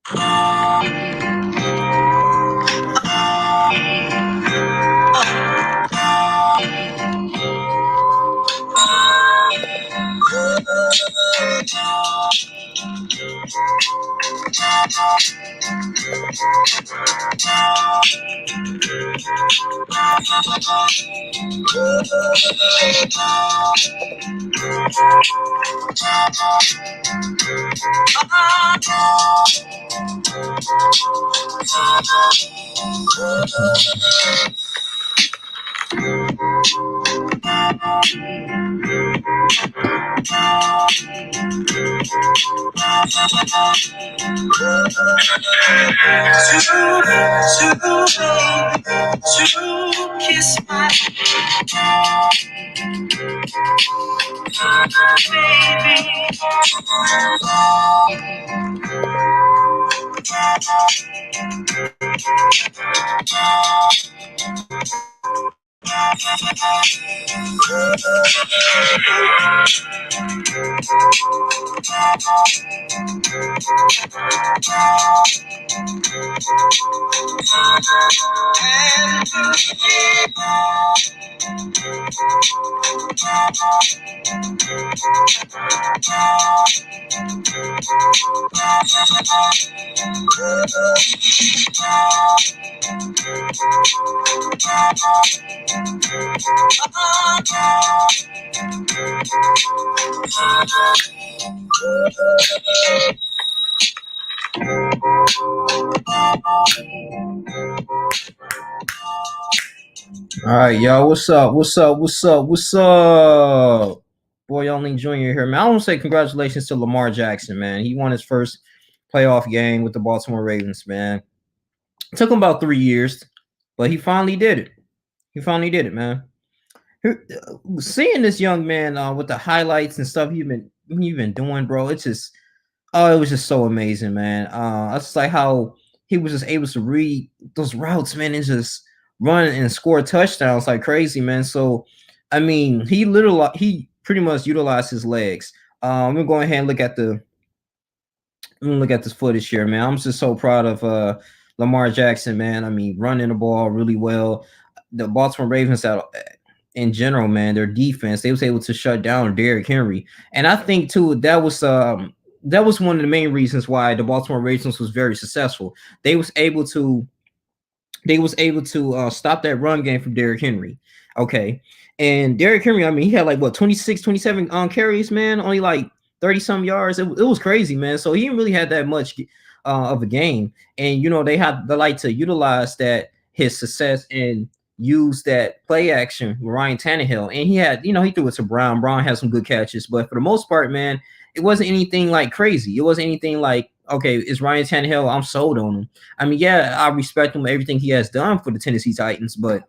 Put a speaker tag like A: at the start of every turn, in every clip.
A: To kiss my
B: All right, y'all. What's up? What's up? What's up? What's up? Boy, only Jr. here, man. I want to say congratulations to Lamar Jackson, man. He won his first playoff game with the Baltimore Ravens, man. It took him about 3 years, but he finally did it. He finally did it, man. Seeing this young man with the highlights and stuff you've been doing, bro, it's just it was just so amazing, man. It's like how he was just able to read those routes, man, and just run and score touchdowns like crazy, man. So, I mean, he pretty much utilized his legs. I'm gonna go ahead and look at this footage here, man. I'm just so proud of Lamar Jackson, man. I mean, running the ball really well. The Baltimore Ravens out in general, man, their defense, they was able to shut down Derrick Henry. And I think too that was one of the main reasons why the Baltimore Ravens was very successful. They was able to stop that run game from Derrick Henry. Okay. And Derrick Henry, I mean, he had like what 26, 27 carries, man, only like 30 some yards. It was crazy, man. So he didn't really have that much of a game. And you know, they like to utilize that his success and use that play action with Ryan Tannehill. And he had, you know, he threw it to Brown. Brown had some good catches, but for the most part, man, it wasn't anything like crazy. It wasn't anything like, okay, it's Ryan Tannehill. I'm sold on him. I mean, yeah, I respect him, everything he has done for the Tennessee Titans, but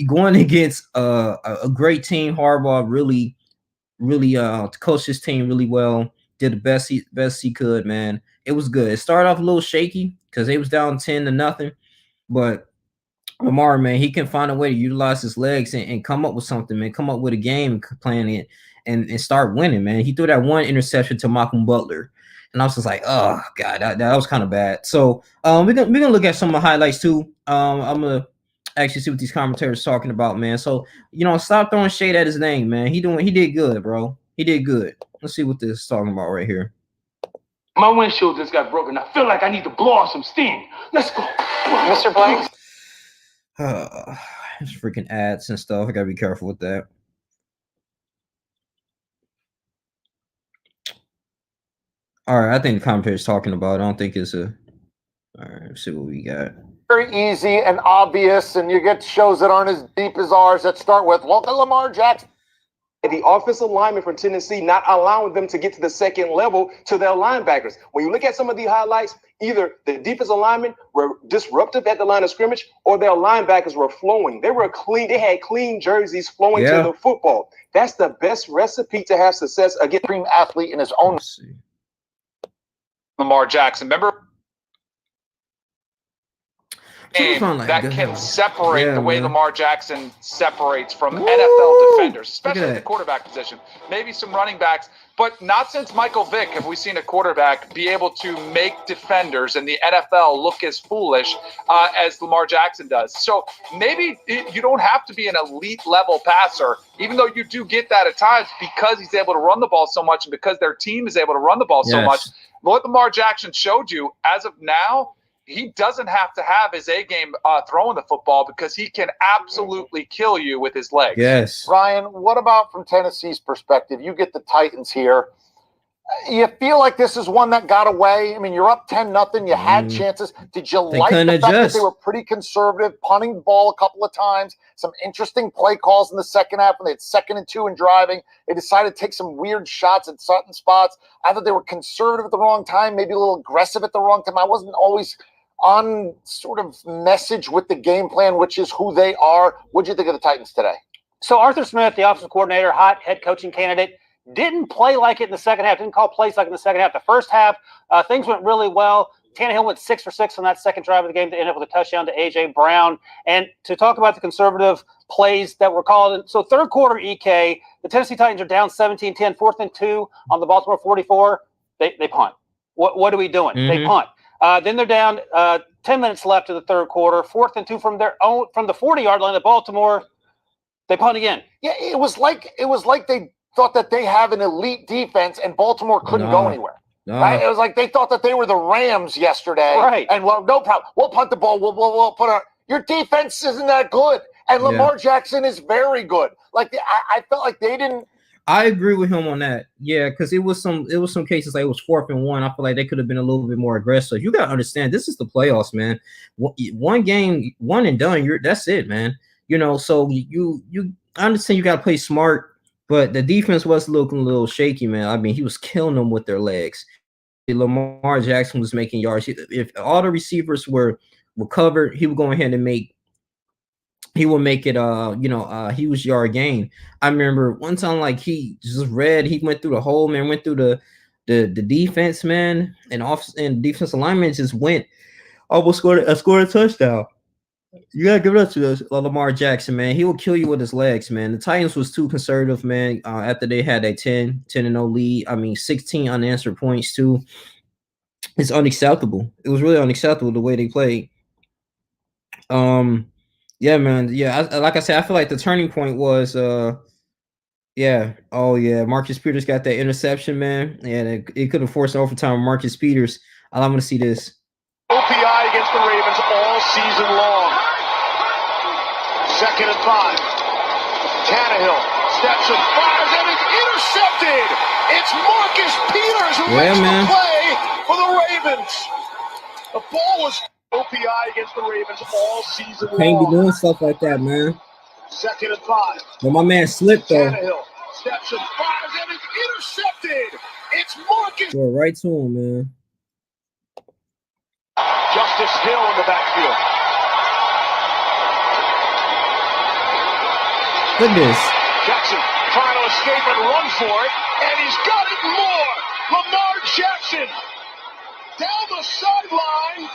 B: going against a great team, Harbaugh really coached his team really well, did the best he could, man. It was good. It started off a little shaky because they was down 10-0, but Lamar, man, he can find a way to utilize his legs and come up with something, man. Come up with a game plan it and start winning, man. He threw that one interception to Malcolm Butler, and I was just like, oh god, that was kind of bad. So we're gonna look at some of the highlights too. I'm gonna actually see what these commentators talking about, man. So you know, stop throwing shade at his name, man. He did good, bro. He did good. Let's see what this is talking about right here.
C: My windshield just got broken. I feel like I need to blow off some steam. Let's go,
D: Mr. Blanks.
B: There's freaking ads and stuff. I gotta be careful with that. All right, I think the commentator's talking about. I don't think it's a. All right, let's see what we got.
D: Very easy and obvious, and you get shows that aren't as deep as ours that start with look at Lamar Jackson.
C: The offensive lineman from Tennessee not allowing them to get to the second level to their linebackers. When you look at some of the highlights, either the defensive linemen were disruptive at the line of scrimmage or their linebackers were flowing. They had clean jerseys flowing to the football. That's the best recipe to have success against a supreme athlete in his own.
D: Lamar Jackson, remember? that can separate the way Lamar Jackson separates from NFL defenders, especially at the quarterback position. Maybe some running backs, but not since Michael Vick have we seen a quarterback be able to make defenders in the NFL look as foolish as Lamar Jackson does. So maybe you don't have to be an elite level passer, even though you do get that at times because he's able to run the ball so much and because their team is able to run the ball so much. What Lamar Jackson showed you as of now, he doesn't have to have his A game throwing the football because he can absolutely kill you with his legs.
B: Yes.
D: Ryan, what about from Tennessee's perspective? You get the Titans here. You feel like this is one that got away? I mean, you're up 10-0. You had chances. Did you like the fact that they were pretty conservative, punting the ball a couple of times, some interesting play calls in the second half when they had 2nd and 2 and driving? They decided to take some weird shots at certain spots. I thought they were conservative at the wrong time, maybe a little aggressive at the wrong time. I wasn't always on sort of message with the game plan, which is who they are. What'd you think of the Titans today?
E: So Arthur Smith, the offensive coordinator, hot head coaching candidate, didn't play like it in the second half, didn't call plays like in the second half. The first half, things went really well. Tannehill went 6 for 6 on that second drive of the game to end up with a touchdown to A.J. Brown. And to talk about the conservative plays that were called. So third quarter EK, the Tennessee Titans are down 17-10, 4th and 2 on the Baltimore 44. They punt. What are we doing? They punt. Then they're down 10 minutes left in the third quarter, 4th and 2 from the 40-yard line of Baltimore. They punt again.
D: Yeah, it was like they thought that they have an elite defense and Baltimore couldn't go anywhere. Right? It was like they thought that they were the Rams yesterday.
E: Right.
D: And well, no problem. We'll punt the ball. We'll put our – your defense isn't that good. And Lamar Jackson is very good. Like I felt like they didn't –
B: I agree with him on that. Yeah, because it was some cases like it was 4th and 1. I feel like they could have been a little bit more aggressive. You got to understand, this is the playoffs, man. One game, one and done. That's it, man. You know, so I understand you got to play smart. But the defense was looking a little shaky, man. I mean, he was killing them with their legs. Lamar Jackson was making yards. If all the receivers were covered, he would go ahead and make it, he was yard gain. I remember one time, like, he went through the hole, man, went through the defense, man, and defense alignment just almost scored a touchdown. You gotta give it up to Lamar Jackson, man. He will kill you with his legs, man. The Titans was too conservative, man. After they had a 10-0 lead, I mean 16 unanswered points too. It's unacceptable. It was really unacceptable the way they played. Yeah, man. Yeah, like I said, I feel like the turning point was Marcus Peters got that interception, man, and it could have forced overtime. Marcus Peters. I'm gonna see this.
F: OPI against the Ravens all season long. 2nd and 5. Tannehill steps and fires, and it's intercepted. It's Marcus Peters who makes the play for the Ravens. The ball was OPI against the Ravens all season long.
B: Can't be doing stuff like that, man.
F: 2nd and 5.
B: Well, my man slipped though.
F: Tannehill steps and fires, and it's intercepted. It's Marcus.
B: Go right to him, man.
F: Justice Hill in the backfield.
B: Goodness.
F: Jackson trying to escape and run for it, and he's got it more. Lamar Jackson down the sideline.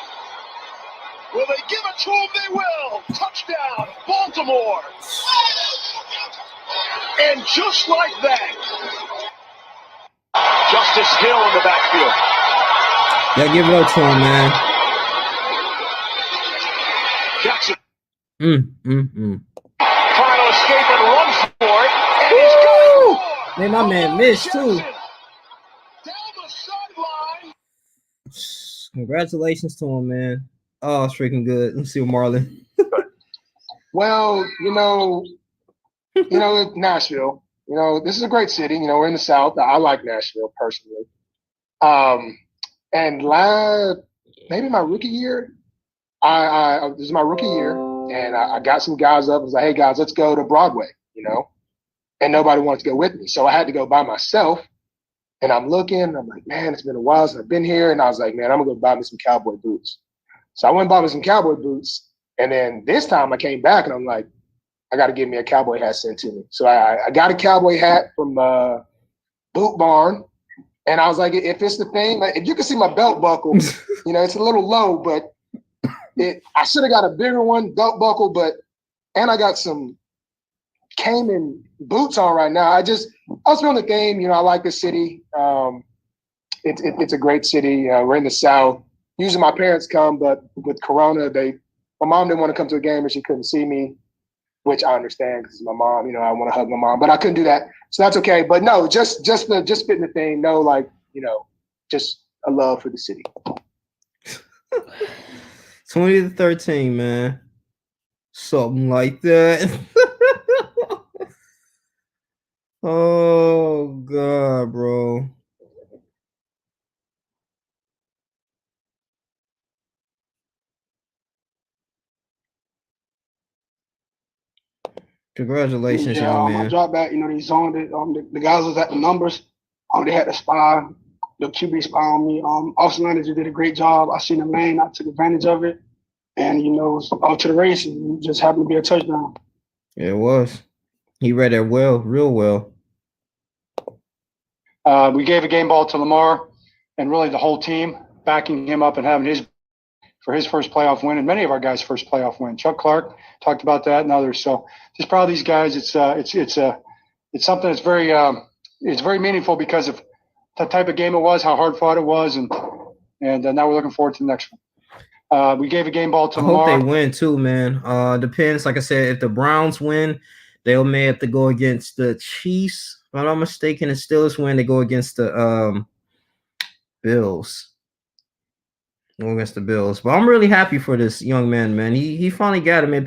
F: Will they give it to him? They will. Touchdown, Baltimore. And just like that, Justice Hill in the backfield.
B: Yeah, give it up to him, man.
F: Jackson.
B: Trying
F: to escape and run for it, and he's got it more.
B: Man, my man missed too.
F: Down the sideline.
B: Congratulations to him, man. Oh, it's freaking good. Let's see what Marlon.
C: Well, Nashville. This is a great city. We're in the South. I like Nashville personally. And maybe my rookie year, this is my rookie year, and I got some guys up. I was like, hey guys, let's go to Broadway, and nobody wanted to go with me. So I had to go by myself, and I'm looking, I'm like, man, it's been a while since I've been here. And I was like, man, I'm gonna go buy me some cowboy boots. So I went and bought me some cowboy boots. And then this time I came back and I'm like, I got to get me a cowboy hat sent to me. So I got a cowboy hat from Boot Barn. And I was like, if it's the thing, like, if you can see my belt buckle, it's a little low, but
G: I should have got a bigger one, belt buckle, and I got some Cayman boots on right now. I was feeling the game. I like the city. It's a great city. We're in the South. Usually my parents come, but with Corona, my mom didn't want to come to a game and she couldn't see me, which I understand because my mom. I want to hug my mom, but I couldn't do that, so that's okay. But no, just fitting the thing. No, just a love for the city.
B: 20-13, man. Something like that. Oh God, bro. Congratulations, young man.
G: I dropped back. They zoned it. The guys was at the numbers. They had the spy, the QB spy on me. Austin Manager did a great job. I seen the lane. I took advantage of it. And, it was out to the race. And it just happened to be a touchdown.
B: Yeah, it was. He read it well, real well.
H: We gave a game ball to Lamar and really the whole team, backing him up and having his first playoff win, and many of our guys' first playoff win. Chuck Clark talked about that and others. So just proud of these guys. It's something that's very it's very meaningful because of the type of game it was, how hard fought it was, and now we're looking forward to the next one. We gave a game ball to Lamar.
B: I hope they win too, man. Depends. Like I said, if the Browns win, they may have to go against the Chiefs. If I'm not mistaken, the Steelers win, they go against the Bills. Go against the Bills. But I'm really happy for this young man, man. He finally got it, man.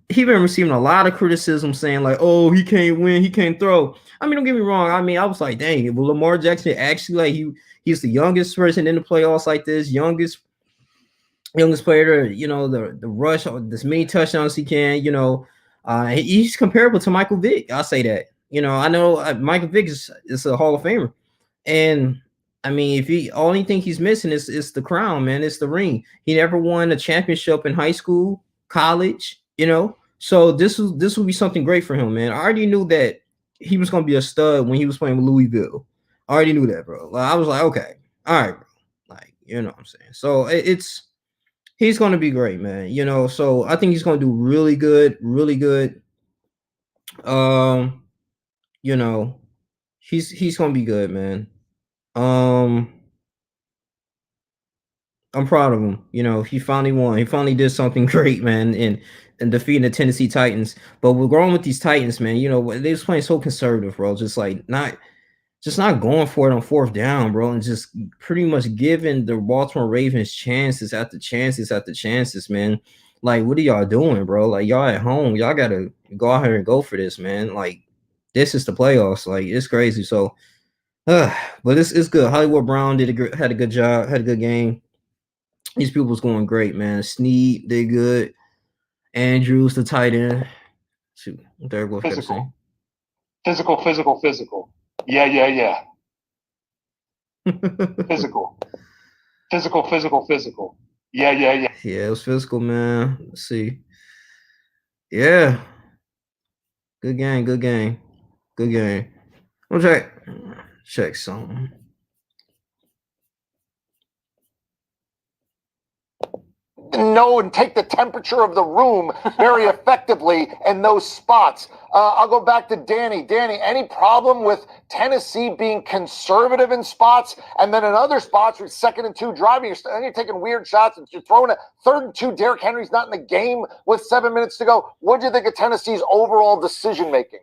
B: He been receiving a lot of criticism saying like, oh, he can't win, he can't throw. I mean, don't get me wrong. I mean, I was like, dang, will Lamar Jackson actually like he's the youngest person in the playoffs like this, youngest player to, the rush as many touchdowns he can, he's comparable to Michael Vick. I'll say that. I know Michael Vick is a Hall of Famer. And I mean, if he only thing he's missing is the crown, man. It's the ring. He never won a championship in high school, college, So this will be something great for him, man. I already knew that he was gonna be a stud when he was playing with Louisville. I already knew that, bro. Like, I was like, okay, all right, bro. Like, you know what I'm saying? So he's gonna be great, man. So I think he's gonna do really good, really good. He's gonna be good, man. I'm proud of him. He finally won. He finally did something great, man, in defeating the Tennessee Titans. But we're growing with these Titans, man. They was playing so conservative, bro. Just not going for it on fourth down, bro, and just pretty much giving the Baltimore Ravens chances after chances after chances, man. Like, what are y'all doing, bro? Like, y'all at home, y'all gotta go out here and go for this, man. Like, this is the playoffs. Like, it's crazy. So, but it's good. Hollywood Brown had a good job, had a good game. These people was going great, man. Snead did good. Andrews, the tight end. Shoot, there goes
H: physical. Yeah. Physical. Yeah.
B: Yeah, it was physical, man. Let's see. Yeah. Good game. We'll check something.
F: Know and take the temperature of the room very effectively in those spots. I'll go back to Danny. Danny, any problem with Tennessee being conservative in spots, and then in other spots with 2nd and 2 driving, you're taking weird shots and you're throwing a 3rd and 2. Derrick Henry's not in the game with 7 minutes to go. What do you think of Tennessee's overall decision making?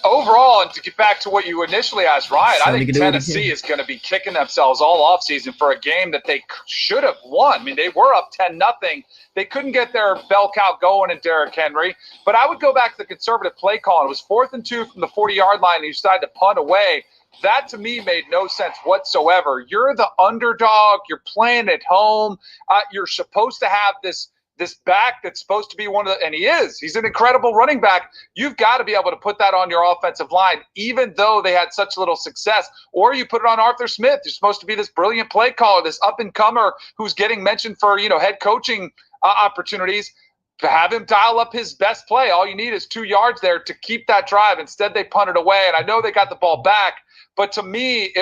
D: Overall, and to get back to what you initially asked, Ryan, I think Tennessee is going to be kicking themselves all offseason for a game that they should have won. I mean, they were up 10-0. They couldn't get their bell count going in Derrick Henry. But I would go back to the conservative play call. It was 4th and 2 from the 40-yard line, and you decided to punt away. That, to me, made no sense whatsoever. You're the underdog. You're playing at home. You're supposed to have this back that's supposed to be and he is. He's an incredible running back. You've got to be able to put that on your offensive line, even though they had such little success. Or you put it on Arthur Smith, who's supposed to be this brilliant play caller, this up-and-comer who's getting mentioned for, head coaching opportunities. have him dial up his best play. All you need is 2 yards there to keep that drive. Instead, they punted away, and I know they got the ball back, but to me,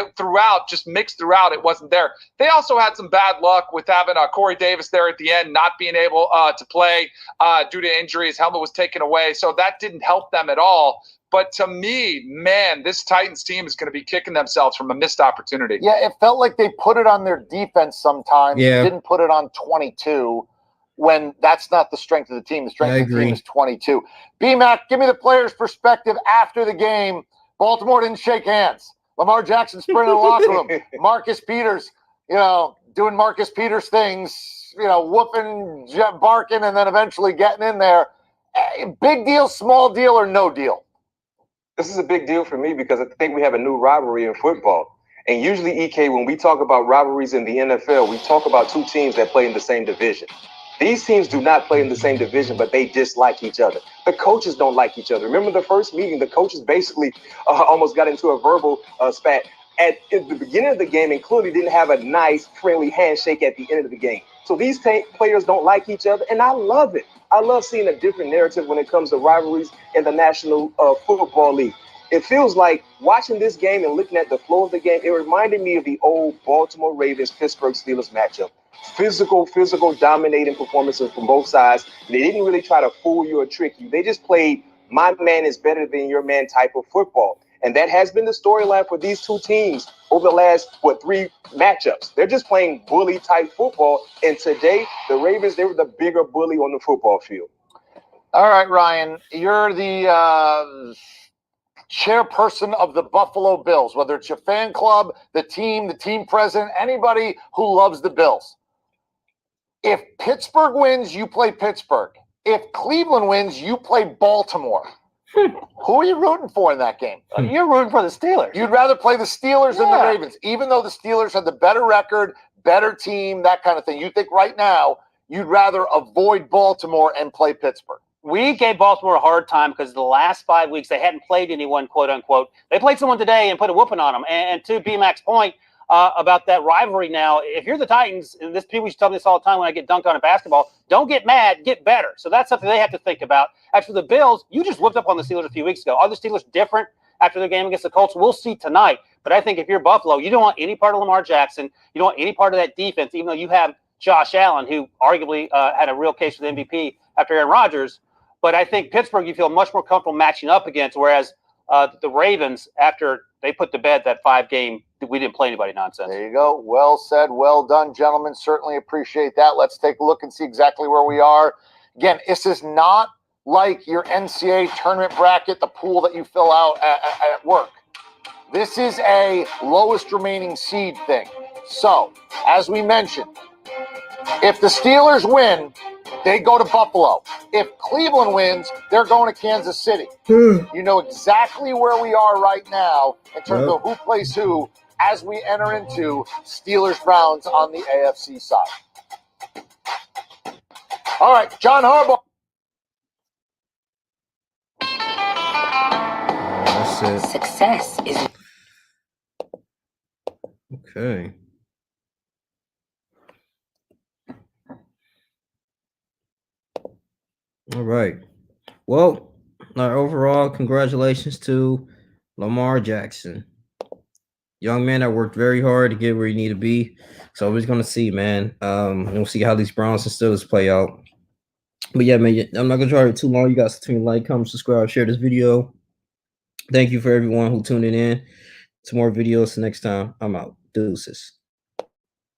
D: just mixed throughout, it wasn't there. They also had some bad luck with having Corey Davis there at the end, not being able to play due to injury. His helmet was taken away, so that didn't help them at all. But to me, man, this Titans team is going to be kicking themselves from a missed opportunity.
I: Yeah, it felt like they put it on their defense sometimes.
B: Yeah.
I: Didn't put it on 22 when that's not the strength of the team. The strength of the team is 22. B-Mac, give me the player's perspective after the game. Baltimore didn't shake hands. Lamar Jackson sprinted in the locker room. Marcus Peters, doing Marcus Peters things, whooping, barking, and then eventually getting in there. Big deal, small deal, or no deal?
C: This is a big deal for me because I think we have a new rivalry in football. And usually, EK, when we talk about rivalries in the NFL, we talk about two teams that play in the same division. These teams do not play in the same division, but they dislike each other. The coaches don't like each other. Remember the first meeting, the coaches basically almost got into a verbal spat at the beginning of the game and clearly didn't have a nice, friendly handshake at the end of the game. So these players don't like each other, and I love it. I love seeing a different narrative when it comes to rivalries in the National Football League. It feels like watching this game and looking at the flow of the game, it reminded me of the old Baltimore Ravens, Pittsburgh Steelers matchup. Physical, dominating performances from both sides. They didn't really try to fool you or trick you. They just played my man is better than your man type of football. And that has been the storyline for these two teams over the last, 3 matchups. They're just playing bully type football. And today, the Ravens, they were the bigger bully on the football field.
I: All right, Ryan, you're the chairperson of the Buffalo Bills, whether it's your fan club, the team president, anybody who loves the Bills. If Pittsburgh wins, you play Pittsburgh. If Cleveland wins, you play Baltimore. Who are you rooting for in that game?
E: You're rooting for the Steelers.
I: You'd rather play the Steelers than the Ravens, even though the Steelers had the better record, better team, that kind of thing. You think right now you'd rather avoid Baltimore and play Pittsburgh?
E: We gave Baltimore a hard time because the last 5 weeks they hadn't played anyone, quote unquote. They played someone today and put a whooping on them. And to B-Mac's point about that rivalry now, if you're the Titans, and people used to tell me this all the time when I get dunked on in basketball, don't get mad, get better. So that's something they have to think about. As for the Bills, you just whooped up on the Steelers a few weeks ago. Are the Steelers different after their game against the Colts? We'll see tonight. But I think if you're Buffalo, you don't want any part of Lamar Jackson. You don't want any part of that defense, even though you have Josh Allen, who arguably had a real case for the MVP after Aaron Rodgers. But I think Pittsburgh, you feel much more comfortable matching up against, whereas the Ravens, after they put to bed that 5-game, we didn't play anybody nonsense.
I: There you go. Well said. Well done, gentlemen. Certainly appreciate that. Let's take a look and see exactly where we are. Again, this is not like your NCAA tournament bracket, the pool that you fill out at work. This is a lowest remaining seed thing. So, as we mentioned, if the Steelers win, they go to Buffalo. If Cleveland wins, they're going to Kansas City. You know exactly where we are right now in terms of who plays who as we enter into Steelers-Browns on the AFC side. All right, John Harbaugh.
B: That's it.
A: Success is
B: Okay. All right. Well, overall, congratulations to Lamar Jackson. Young man that worked very hard to get where he need to be. So we're going to see, man. We'll see how these Browns and Steelers play out. But yeah, man, I'm not going to try it too long. You guys continue to like, comment, subscribe, share this video. Thank you for everyone who tuned in. To more videos next time. I'm out. Deuces.